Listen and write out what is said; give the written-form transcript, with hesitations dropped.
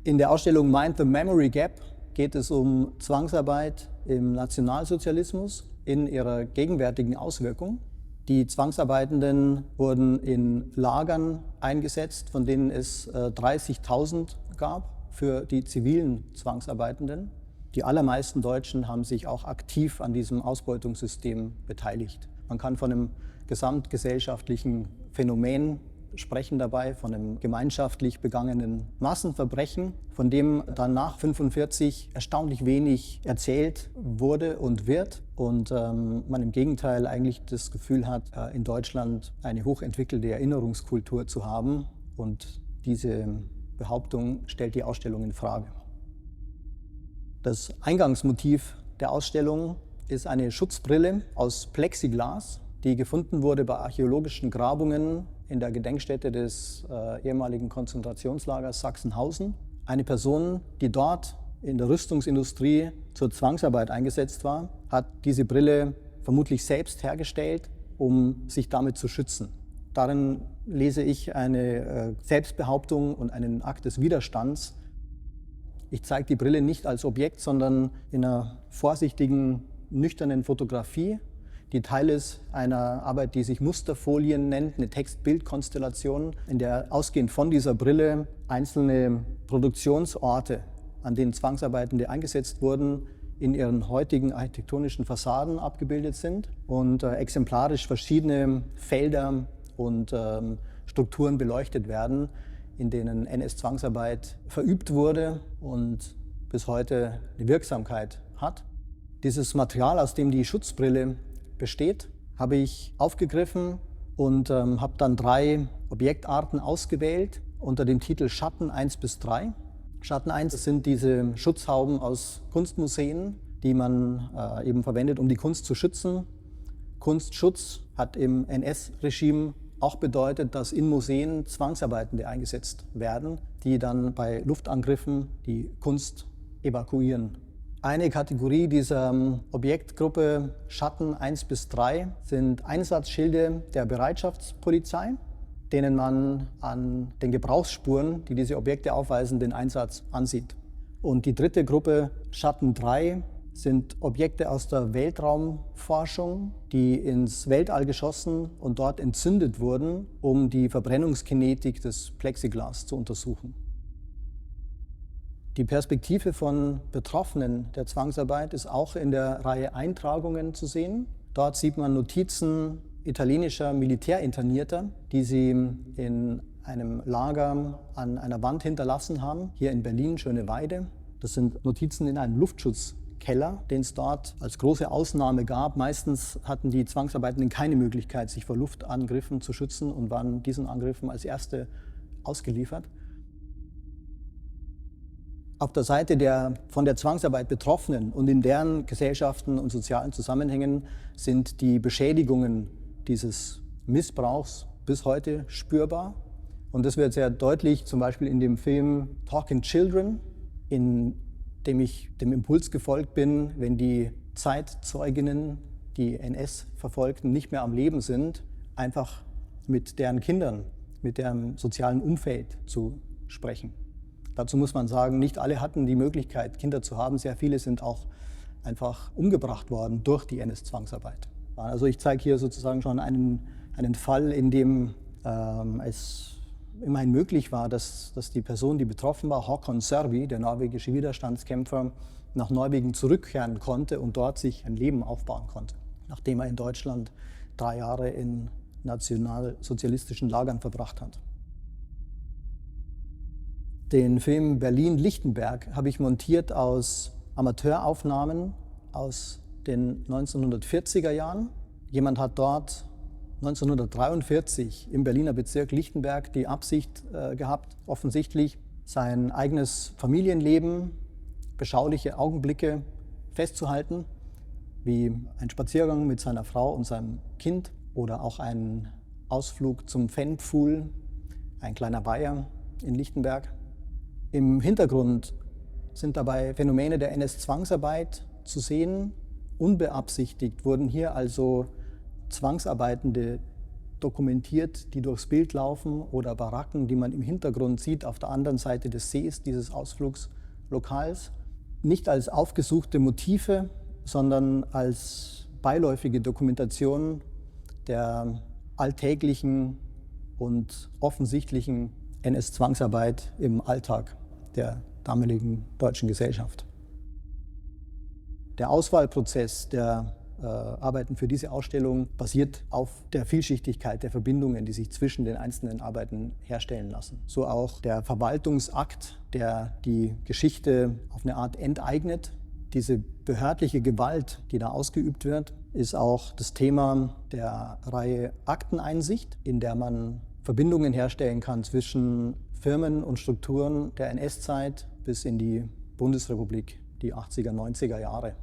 In der Ausstellung Mind the Memory Gap geht es um Zwangsarbeit im Nationalsozialismus in ihrer gegenwärtigen Auswirkung. Die Zwangsarbeitenden wurden in Lagern eingesetzt, von denen es 30.000 gab für die zivilen Zwangsarbeitenden. Die allermeisten Deutschen haben sich auch aktiv an diesem Ausbeutungssystem beteiligt. Man kann von einem gesamtgesellschaftlichen Phänomen sprechen dabei, von einem gemeinschaftlich begangenen Massenverbrechen, von dem dann nach 1945 erstaunlich wenig erzählt wurde und wird. Und man im Gegenteil eigentlich das Gefühl hat, in Deutschland eine hochentwickelte Erinnerungskultur zu haben. Und diese Behauptung stellt die Ausstellung in Frage. Das Eingangsmotiv der Ausstellung ist eine Schutzbrille aus Plexiglas, die gefunden wurde bei archäologischen Grabungen in der Gedenkstätte des ehemaligen Konzentrationslagers Sachsenhausen. Eine Person, die dort in der Rüstungsindustrie zur Zwangsarbeit eingesetzt war, hat diese Brille vermutlich selbst hergestellt, um sich damit zu schützen. Darin lese ich eine Selbstbehauptung und einen Akt des Widerstands. Ich zeige die Brille nicht als Objekt, sondern in einer vorsichtigen, nüchternen Fotografie, die Teil ist einer Arbeit, die sich Musterfolien nennt, eine Text-Bild-Konstellation, in der ausgehend von dieser Brille einzelne Produktionsorte, an denen Zwangsarbeitende eingesetzt wurden, in ihren heutigen architektonischen Fassaden abgebildet sind und exemplarisch verschiedene Felder und Strukturen beleuchtet werden, in denen NS-Zwangsarbeit verübt wurde und bis heute eine Wirksamkeit hat. Dieses Material, aus dem die Schutzbrille besteht, habe ich aufgegriffen und habe dann 3 Objektarten ausgewählt unter dem Titel Schatten 1 bis 3. Schatten 1 sind diese Schutzhauben aus Kunstmuseen, die man eben verwendet, um die Kunst zu schützen. Kunstschutz hat im NS-Regime auch bedeutet, dass in Museen Zwangsarbeitende eingesetzt werden, die dann bei Luftangriffen die Kunst evakuieren. Eine Kategorie dieser Objektgruppe Schatten 1 bis 3 sind Einsatzschilde der Bereitschaftspolizei, denen man an den Gebrauchsspuren, die diese Objekte aufweisen, den Einsatz ansieht. Und die dritte Gruppe, Schatten 3, sind Objekte aus der Weltraumforschung, die ins Weltall geschossen und dort entzündet wurden, um die Verbrennungskinetik des Plexiglas zu untersuchen. Die Perspektive von Betroffenen der Zwangsarbeit ist auch in der Reihe Eintragungen zu sehen. Dort sieht man Notizen italienischer Militärinternierter, die sie in einem Lager an einer Wand hinterlassen haben, hier in Berlin, Schöneweide. Das sind Notizen in einem Luftschutzkeller, den es dort als große Ausnahme gab. Meistens hatten die Zwangsarbeitenden keine Möglichkeit, sich vor Luftangriffen zu schützen und waren diesen Angriffen als Erste ausgeliefert. Auf der Seite der von der Zwangsarbeit Betroffenen und in deren Gesellschaften und sozialen Zusammenhängen sind die Beschädigungen dieses Missbrauchs bis heute spürbar. Und das wird sehr deutlich, zum Beispiel in dem Film Talking Children, in dem ich dem Impuls gefolgt bin, wenn die Zeitzeuginnen, die NS-Verfolgten, nicht mehr am Leben sind, einfach mit deren Kindern, mit deren sozialen Umfeld zu sprechen. Dazu muss man sagen, nicht alle hatten die Möglichkeit, Kinder zu haben. Sehr viele sind auch einfach umgebracht worden durch die NS-Zwangsarbeit. Also ich zeige hier sozusagen schon einen Fall, in dem es immerhin möglich war, dass die Person, die betroffen war, Håkon Sørby, der norwegische Widerstandskämpfer, nach Norwegen zurückkehren konnte und dort sich ein Leben aufbauen konnte, nachdem er in Deutschland 3 Jahre in nationalsozialistischen Lagern verbracht hat. Den Film Berlin-Lichtenberg habe ich montiert aus Amateuraufnahmen aus den 1940er Jahren. Jemand hat dort 1943 im Berliner Bezirk Lichtenberg die Absicht gehabt, offensichtlich sein eigenes Familienleben, beschauliche Augenblicke festzuhalten, wie ein Spaziergang mit seiner Frau und seinem Kind oder auch ein Ausflug zum Fanpfuhl, ein kleiner Weiher in Lichtenberg. Im Hintergrund sind dabei Phänomene der NS-Zwangsarbeit zu sehen. Unbeabsichtigt wurden hier also Zwangsarbeitende dokumentiert, die durchs Bild laufen, oder Baracken, die man im Hintergrund sieht auf der anderen Seite des Sees, dieses Ausflugslokals. Nicht als aufgesuchte Motive, sondern als beiläufige Dokumentation der alltäglichen und offensichtlichen NS-Zwangsarbeit im Alltag der damaligen deutschen Gesellschaft. Der Auswahlprozess der Arbeiten für diese Ausstellung basiert auf der Vielschichtigkeit der Verbindungen, die sich zwischen den einzelnen Arbeiten herstellen lassen. So auch der Verwaltungsakt, der die Geschichte auf eine Art enteignet. Diese behördliche Gewalt, die da ausgeübt wird, ist auch das Thema der Reihe Akteneinsicht, in der man Verbindungen herstellen kann zwischen Firmen und Strukturen der NS-Zeit bis in die Bundesrepublik, die 80er, 90er Jahre.